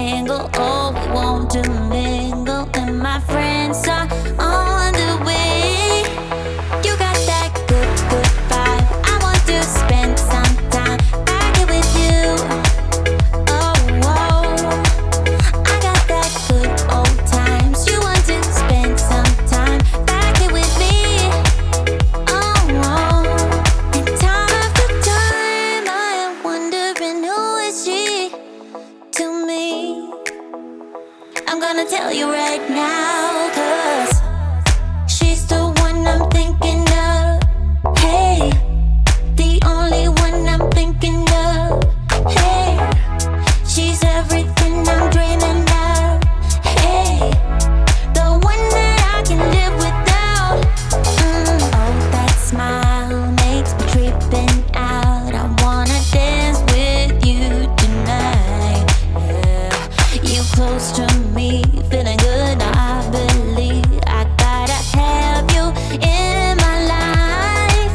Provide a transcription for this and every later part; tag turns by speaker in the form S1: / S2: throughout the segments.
S1: single. Oh, we want to mingle, and my friends are on the way. You got that good, good vibe. I want to spend some time back here with you. Oh, whoa. I got that good old times. You want to spend some time back here with me. Oh, whoa. And time after time, I am wondering who is she to me. I'm gonna tell you right now, 'cause she's the one I'm thinking of. Hey, the only one I'm thinking of. Hey, she's everything I'm dreaming of. Hey, the one that I can live without. Oh, that smile makes me tripping out. I wanna dance with you tonight. Yeah, you close to me, feeling good. I believe I gotta have you in my life.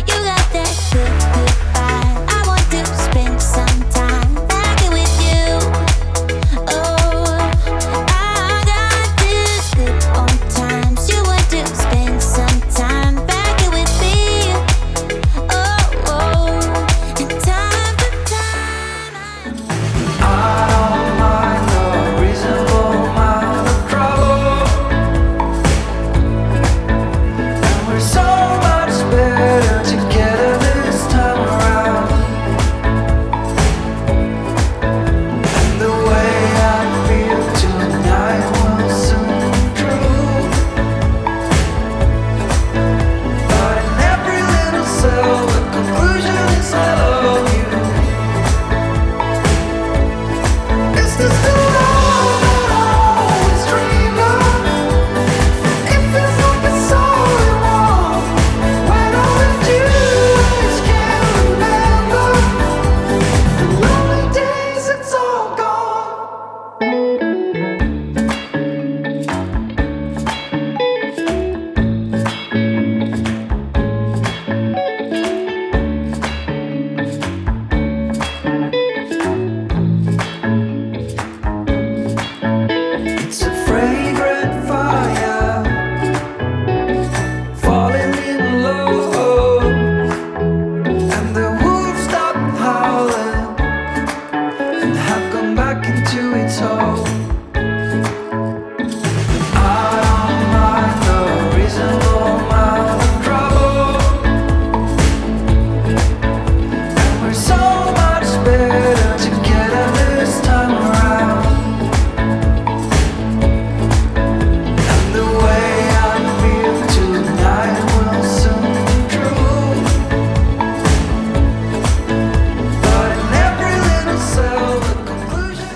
S1: You got that good, good vibe. I want to spend some time back here with you. Oh, I got this good old times. You want to spend some time back here with me. Oh, oh, and time after time.
S2: I don't mind the reasonable amount of trouble, and we're so much better together this time around. And the way I feel tonight will soon prove. But in every little cell, the conclusion is I love you. Is this the love that I always dreamed of? It feels like it's all we want. When I'm with you, I just can't remember the lonely days. It's all gone. It's a fragrant fire, falling in love, and the wolves stop howling and have gone back into its hole. I don't mind the reasonable amount of trouble, and we're so much better together this time around. And the way I feel tonight will soon prove. But in every little cell, the conclusion.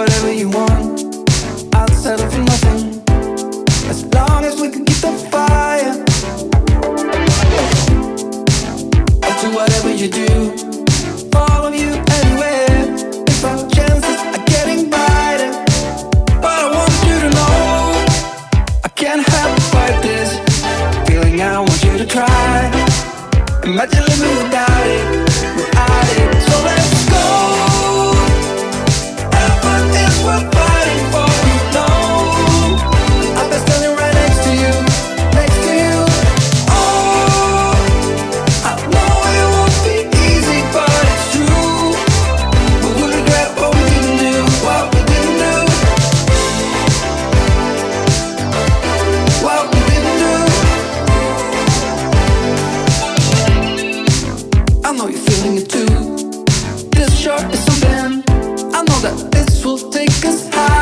S2: whatever you want. I'll settle for nothing, as long as we can keep the fire. I'll do whatever you do, follow you anywhere. If our chances are getting brighter, but I want you to know I can't help but fight this feeling. I want you to try. Imagine living without it, without it. So let's go. Heaven is worth fighting for, you know. I'll be standing right next to you, next to you. Oh, I know it won't be easy, but it's true. We will regret what we didn't do, what we didn't do, what we didn't do. I know you're feeling it too. This short is something. I know that this will take us high.